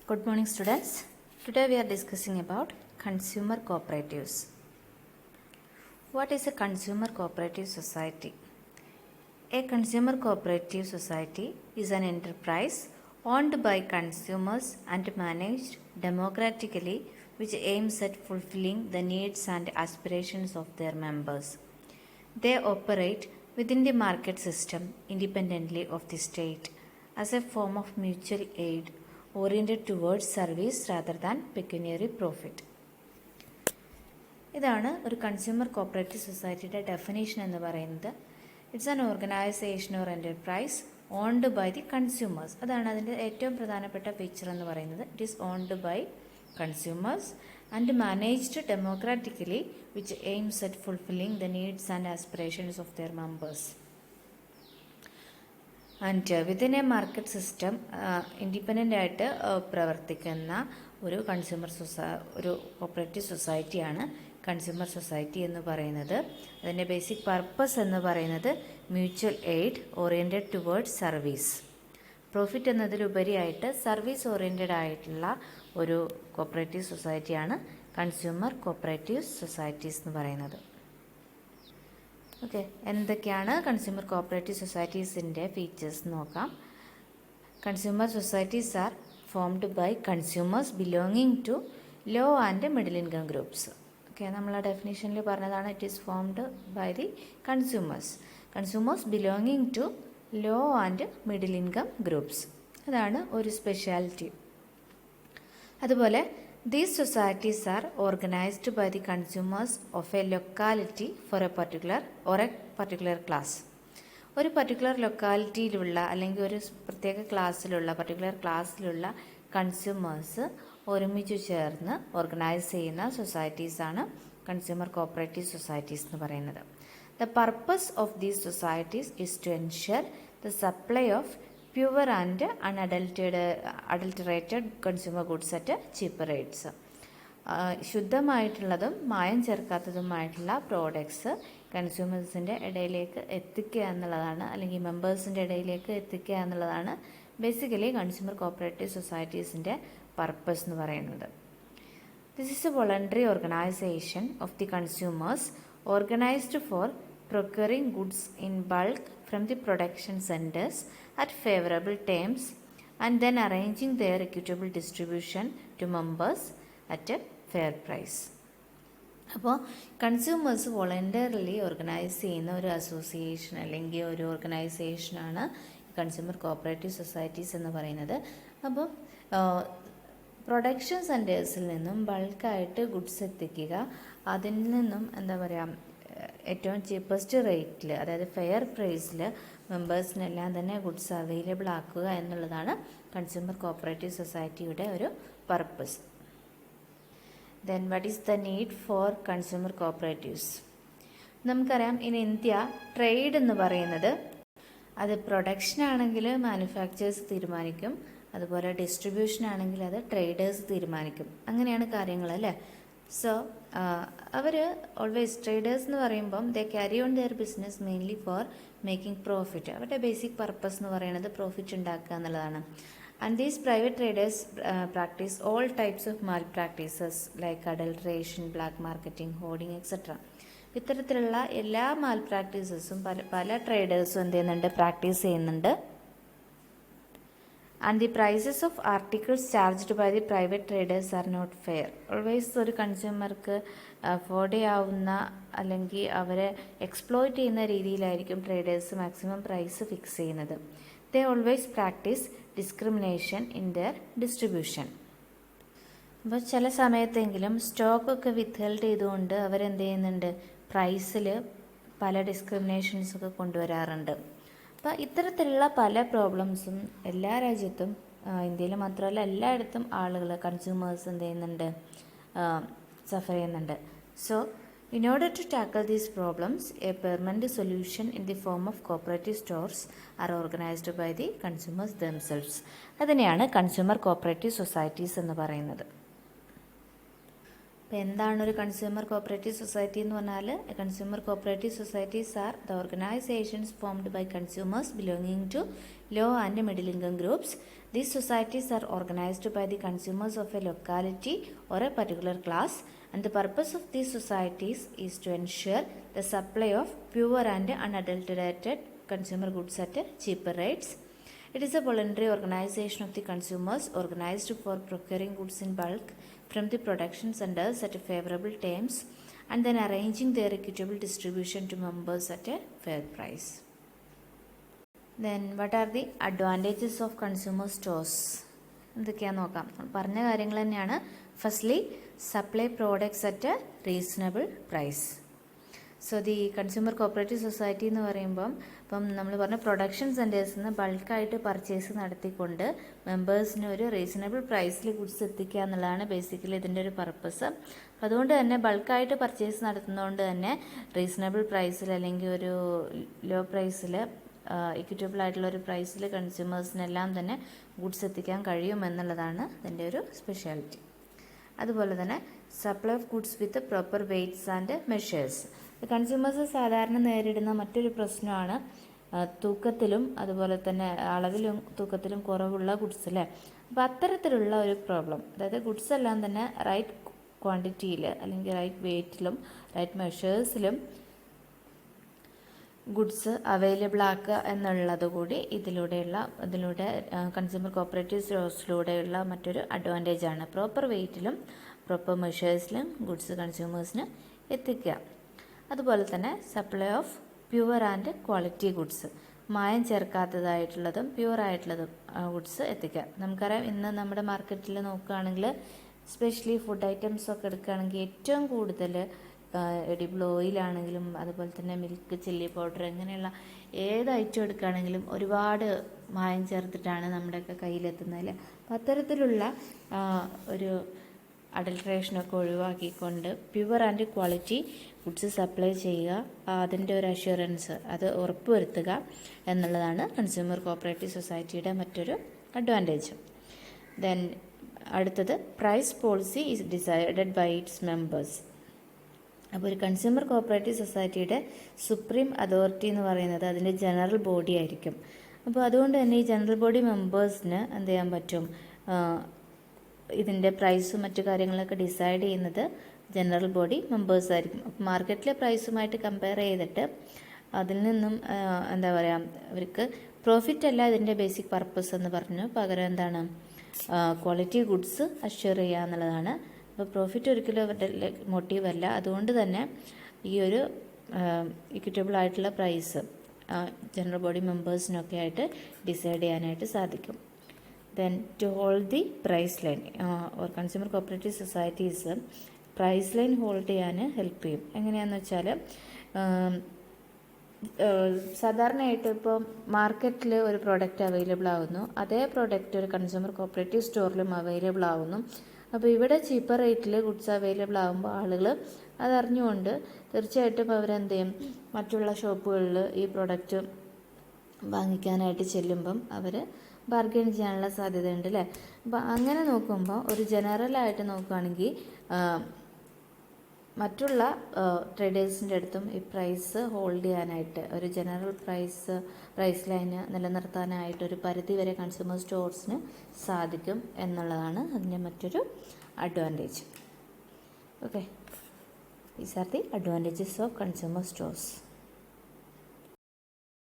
Good morning, students. Today we are discussing about consumer cooperatives. What is a consumer cooperative society? A consumer cooperative society is an enterprise owned by consumers and managed democratically, which aims at fulfilling the needs and aspirations of their members. They operate within the market system independently of the state as a form of mutual aid oriented towards service rather than pecuniary profit. ഇതാണ് ഒരു consumer cooperative സൊസൈറ്റിയുടെ definition എന്ന് പറയുന്നത്. It's an organisation or enterprise owned by the consumers. അതാണ് അതിൻ്റെ ഏറ്റവും പ്രധാനപ്പെട്ട feature എന്ന് പറയുന്നത്. It is owned by consumers and managed democratically which aims at fulfilling the needs and aspirations of their members. And within a market system independent ആയിട്ട് പ്രവർത്തിക്കുന്ന ഒരു ഒരു കോപ്പറേറ്റീവ് സൊസൈറ്റിയാണ് കൺസ്യൂമർ സൊസൈറ്റി എന്ന് പറയുന്നത്. അതിൻ്റെ ബേസിക് പർപ്പസ് എന്ന് പറയുന്നത് mutual aid oriented towards service. Profit എന്നതിലുപരിയായിട്ട് സർവീസ് ഓറിയൻറ്റഡ് ആയിട്ടുള്ള ഒരു കോപ്പറേറ്റീവ് സൊസൈറ്റിയാണ് കൺസ്യൂമർ കോപ്പറേറ്റീവ് സൊസൈറ്റീസ് എന്ന് പറയുന്നത്. ഓക്കെ, എന്തൊക്കെയാണ് കൺസ്യൂമർ കോപ്പറേറ്റീവ് സൊസൈറ്റീസിൻ്റെ ഫീച്ചേഴ്സ് നോക്കാം. Consumer societies are formed by consumers belonging to low and middle income groups. Okay, നമ്മൾ ഡെഫിനേഷനിൽ പറഞ്ഞതാണ് it is formed by the consumers belonging to low and middle income groups. അതാണ് ഒരു speciality. അതുപോലെ these societies are organized by the consumers of a locality for a particular class. ഒരു particular ലൊക്കാലിറ്റിയിലുള്ള അല്ലെങ്കിൽ ഒരു പ്രത്യേക പർട്ടിക്കുലർ ക്ലാസ്സിലുള്ള കൺസ്യൂമേഴ്സ് ഒരുമിച്ച് ചേർന്ന് ഓർഗനൈസ് ചെയ്യുന്ന സൊസൈറ്റീസാണ് കൺസ്യൂമർ കോപ്പറേറ്റീവ് സൊസൈറ്റീസ് എന്ന് പറയുന്നത്. The purpose of these societies is to ensure the supply of pure and adulterated consumer goods at cheaper rates. ശുദ്ധമായിട്ടുള്ളതും മായം ചേർക്കാത്തതുമായിട്ടുള്ള പ്രോഡക്ട്സ് കൺസ്യൂമേഴ്സിൻ്റെ ഇടയിലേക്ക് എത്തിക്കുക എന്നുള്ളതാണ്, അല്ലെങ്കിൽ മെമ്പേഴ്സിൻ്റെ ഇടയിലേക്ക് എത്തിക്കുക എന്നുള്ളതാണ് ബേസിക്കലി കൺസ്യൂമർ കോപ്പറേറ്റീവ് സൊസൈറ്റീസിൻ്റെ പർപ്പസ് എന്ന് പറയുന്നത്. This is a voluntary organisation of the consumers organised for procuring goods in bulk from the production centers at favorable terms and then arranging their equitable distribution to members at a fair price. അപ്പോൾ consumers voluntarily organise ചെയ്യുന്ന ഒരു association അല്ലെങ്കിൽ ഒരു ഓർഗനൈസേഷനാണ് consumer cooperative societies എന്ന് പറയുന്നത്. അപ്പോൾ production സെൻറ്റേഴ്സിൽ നിന്നും ബൾക്കായിട്ട് ഗുഡ്സ് എത്തിക്കുക, അതിൽ നിന്നും എന്താ പറയുക ഏറ്റവും ചീപ്പസ്റ്റ് റേറ്റിൽ, അതായത് ഫെയർ പ്രൈസിൽ മെമ്പേഴ്സിനെല്ലാം തന്നെ ഗുഡ്സ് അവൈലബിൾ ആക്കുക എന്നുള്ളതാണ് കൺസ്യൂമർ കോപ്പറേറ്റീവ് സൊസൈറ്റിയുടെ ഒരു purpose. Then what is the need for consumer cooperatives? നമുക്കറിയാം, ഇൻ ഇന്ത്യ ട്രേഡ് എന്ന് പറയുന്നത് അത് പ്രൊഡക്ഷൻ ആണെങ്കിൽ മാനുഫാക്ചേഴ്സ് തീരുമാനിക്കും, അതുപോലെ ഡിസ്ട്രിബ്യൂഷൻ ആണെങ്കിൽ അത് ട്രേഡേഴ്സ് തീരുമാനിക്കും. അങ്ങനെയാണ് കാര്യങ്ങൾ അല്ലേ. സോ അവർ ഓൾവേസ് ട്രേഡേഴ്സ് എന്ന് പറയുമ്പം they carry on their business mainly for making profit. അവരുടെ ബേസിക് പർപ്പസ് എന്ന് പറയുന്നത് പ്രോഫിറ്റ് ഉണ്ടാക്കുക എന്നുള്ളതാണ്. And these private traders practice all types of Mal practices like adulteration, black marketing, hoarding etcetera. ഇത്തരത്തിലുള്ള എല്ലാ മാൽ പ്രാക്ടീസസും പല ട്രേഡേഴ്സും എന്ത് ചെയ്യുന്നുണ്ട്, പ്രാക്ടീസ് ചെയ്യുന്നുണ്ട്. And the prices of articles charged by the private traders are not fair. Always ഒരു കൺസ്യൂമർക്ക് afford ചെയ്യാവുന്ന അല്ലെങ്കിൽ അവരെ എക്സ്പ്ലോയിറ്റ് ചെയ്യുന്ന രീതിയിലായിരിക്കും ട്രേഡേഴ്സ് മാക്സിമം പ്രൈസ് ഫിക്സ് ചെയ്യുന്നത്. They always practice discrimination in there distribution. അപ്പോൾ ചില സമയത്തെങ്കിലും സ്റ്റോക്കൊക്കെ വിത്ത്ഹെൽഡ് ചെയ്തുകൊണ്ട് അവരെന്ത് ചെയ്യുന്നുണ്ട്, പ്രൈസിൽ പല ഡിസ്ക്രിമിനേഷൻസൊക്കെ കൊണ്ടുവരാറുണ്ട്. അപ്പോൾ ഇത്തരത്തിലുള്ള പല പ്രോബ്ലംസും എല്ലാ രാജ്യത്തും, ഇന്ത്യയിൽ മാത്രമല്ല എല്ലായിടത്തും ആളുകൾ കൺസ്യൂമേഴ്സ് എന്ത് ചെയ്യുന്നുണ്ട്, സഫർ ചെയ്യുന്നുണ്ട്. So in order to tackle these problems a permanent solution in the form of cooperative stores are organised by the consumers themselves. അതിനെയാണ് കൺസ്യൂമർ കോപ്പറേറ്റീവ് സൊസൈറ്റീസ് എന്ന് പറയുന്നത്. അപ്പോൾ എന്താണ് ഒരു കൺസ്യൂമർ കോപ്പറേറ്റീവ് സൊസൈറ്റി എന്ന് പറഞ്ഞാൽ? Consumer cooperative societies are the organisations formed by consumers belonging to low and middle income groups These societies are organized by the consumers of a locality or a particular class, and the purpose of these societies is to ensure the supply of pure and unadulterated consumer goods at cheaper rates. It is a voluntary organization of the consumers organized for procuring goods in bulk from the production centers at favorable terms and then arranging their equitable distribution to members at a fair price. Then what are the advantages of consumer stores? എന്തൊക്കെയാണെന്ന് നോക്കാം. പറഞ്ഞ കാര്യങ്ങൾ തന്നെയാണ്. Firstly supply products at a reasonable price. So the consumer cooperative society എന്ന് പറയുമ്പം ഇപ്പം നമ്മൾ പറഞ്ഞ പ്രൊഡക്ഷൻ സെൻറ്റേഴ്സിൽ നിന്ന് ബൾക്കായിട്ട് പർച്ചേസ് നടത്തിക്കൊണ്ട് മെമ്പേഴ്സിന് ഒരു റീസണബിൾ പ്രൈസിൽ ഗുഡ്സ് എത്തിക്കുക എന്നുള്ളതാണ് ബേസിക്കലി ഇതിൻ്റെ ഒരു പർപ്പസ്. അതുകൊണ്ട് തന്നെ ബൾക്കായിട്ട് പർച്ചേസ് നടത്തുന്നതുകൊണ്ട് തന്നെ റീസണബിൾ പ്രൈസിൽ അല്ലെങ്കിൽ ഒരു ലോ പ്രൈസിൽ ഇക്വിറ്റബിൾ ആയിട്ടുള്ള ഒരു പ്രൈസിൽ കൺസ്യൂമേഴ്സിനെല്ലാം തന്നെ ഗുഡ്സ് എത്തിക്കാൻ കഴിയുമെന്നുള്ളതാണ് ഇതിൻ്റെ ഒരു സ്പെഷ്യാലിറ്റി. അതുപോലെ തന്നെ supply of goods with proper weights and measures. Consumers സാധാരണ നേരിടുന്ന മറ്റൊരു പ്രശ്നമാണ് തൂക്കത്തിലും അതുപോലെ തന്നെ അളവിലും തൂക്കത്തിലും കുറവുള്ള ഗുഡ്സ് അല്ലേ. അപ്പോൾ അത്തരത്തിലുള്ള ഒരു പ്രോബ്ലം, അതായത് ഗുഡ്സ് എല്ലാം തന്നെ റൈറ്റ് ക്വാണ്ടിറ്റിയിൽ അല്ലെങ്കിൽ റൈറ്റ് വെയ്റ്റിലും റൈറ്റ് മെഷേഴ്സിലും ഗുഡ്സ് അവൈലബിൾ ആക്കുക എന്നുള്ളത് കൂടി ഇതിലൂടെ കൺസ്യൂമർ കോപ്പറേറ്റീവ് സ്റ്റോഴ്സിലൂടെയുള്ള മറ്റൊരു അഡ്വാൻറ്റേജ് ആണ്. പ്രോപ്പർ വെയ്റ്റിലും പ്രോപ്പർ മെഷേഴ്സിലും ഗുഡ്സ് കൺസ്യൂമേഴ്സിന് എത്തിക്കുക. അതുപോലെ തന്നെ supply of pure and quality goods, മായം ചേർക്കാത്തതായിട്ടുള്ളതും പ്യുവറായിട്ടുള്ളതും ഗുഡ്സ് എത്തിക്കുക. നമുക്കറിയാം ഇന്ന് നമ്മുടെ മാർക്കറ്റിൽ നോക്കുകയാണെങ്കിൽ സ്പെഷ്യലി ഫുഡ് ഐറ്റംസ് ഒക്കെ എടുക്കുകയാണെങ്കിൽ ഏറ്റവും കൂടുതൽ എഡിബിൾ ഓയിലാണെങ്കിലും അതുപോലെ തന്നെ മിൽക്ക്, ചില്ലി പൗഡർ, ഇങ്ങനെയുള്ള ഏത് ഐറ്റം എടുക്കുകയാണെങ്കിലും ഒരുപാട് മായം ചേർത്തിട്ടാണ് നമ്മുടെയൊക്കെ കയ്യിലെത്തുന്നത് അല്ലേ. അപ്പം അത്തരത്തിലുള്ള ഒരു അഡൾട്രേഷനൊക്കെ ഒഴിവാക്കിക്കൊണ്ട് pure and quality goods supply ചെയ്യുക, അതിൻ്റെ ഒരു അഷ്വറൻസ് അത് ഉറപ്പുവരുത്തുക എന്നുള്ളതാണ് കൺസ്യൂമർ കോപ്പറേറ്റീവ് സൊസൈറ്റിയുടെ മറ്റൊരു അഡ്വാൻറ്റേജ്. ദെൻ അടുത്തത് price policy is decided by its members. അപ്പോൾ ഒരു കൺസ്യൂമർ കോപ്പറേറ്റീവ് സൊസൈറ്റിയുടെ സുപ്രീം അതോറിറ്റി എന്ന് പറയുന്നത് അതിൻ്റെ ജനറൽ ബോഡി ആയിരിക്കും. അപ്പോൾ അതുകൊണ്ട് തന്നെ ഈ ജനറൽ ബോഡി മെമ്പേഴ്സിന് എന്ത് ചെയ്യാൻ പറ്റും, ഇതിൻ്റെ പ്രൈസും മറ്റു കാര്യങ്ങളൊക്കെ ഡിസൈഡ് ചെയ്യുന്നത് ജനറൽ ബോഡി മെമ്പേഴ്സ് ആയിരിക്കും. അപ്പോൾ മാർക്കറ്റിലെ പ്രൈസുമായിട്ട് കമ്പയർ ചെയ്തിട്ട് അതിൽ നിന്നും എന്താ പറയുക, അവർക്ക് പ്രോഫിറ്റ് അല്ല ഇതിൻ്റെ ബേസിക് പർപ്പസ് എന്ന് പറഞ്ഞു, പകരം എന്താണ് ക്വാളിറ്റി ഗുഡ്സ് അഷ്യൂർ ചെയ്യുക എന്നുള്ളതാണ്. അപ്പോൾ പ്രോഫിറ്റ് ഒരിക്കലും അവരുടെ മോട്ടീവ് അല്ല. അതുകൊണ്ട് തന്നെ ഈ ഒരു ഇക്വിറ്റബിൾ ആയിട്ടുള്ള പ്രൈസ് ജനറൽ ബോഡി മെമ്പേഴ്സിനൊക്കെ ആയിട്ട് ഡിസൈഡ് ചെയ്യാനായിട്ട് സാധിക്കും. Then to hold the price line or consumer cooperative societies price line hold ചെയ്യാൻ ഹെൽപ്പ് ചെയ്യും. എങ്ങനെയാണെന്ന് വെച്ചാൽ സാധാരണയായിട്ട് ഇപ്പോൾ മാർക്കറ്റിൽ ഒരു പ്രോഡക്റ്റ് അവൈലബിൾ ആകുന്നു, അതേ പ്രോഡക്റ്റ് ഒരു കൺസ്യൂമർ കോപ്പറേറ്റീവ് സ്റ്റോറിലും അവൈലബിൾ ആകുന്നു. അപ്പോൾ ഇവിടെ ചീപ്പർ റേറ്റിൽ ഗുഡ്സ് അവൈലബിൾ ആകുമ്പോൾ ആളുകൾ അതറിഞ്ഞുകൊണ്ട് തീർച്ചയായിട്ടും അവരെന്ത് ചെയ്യും, മറ്റുള്ള ഷോപ്പുകളിൽ ഈ പ്രോഡക്റ്റ് വാങ്ങിക്കാനായിട്ട് ചെല്ലുമ്പം അവർ ബാർഗെയിൻ ചെയ്യാനുള്ള സാധ്യതയുണ്ട് അല്ലേ. അപ്പോൾ അങ്ങനെ നോക്കുമ്പോൾ ഒരു ജനറലായിട്ട് നോക്കുകയാണെങ്കിൽ മറ്റുള്ള ട്രേഡേഴ്സിൻ്റെ അടുത്തും ഈ പ്രൈസ് ഹോൾഡ് ചെയ്യാനായിട്ട് ഒരു ജനറൽ പ്രൈസ് ലൈന് നിലനിർത്താനായിട്ടൊരു പരിധി വരെ കൺസ്യൂമർ സ്റ്റോഴ്സിന് സാധിക്കും എന്നുള്ളതാണ് അതിൻ്റെ മറ്റൊരു advantage. Okay, these are the advantages of consumer stores.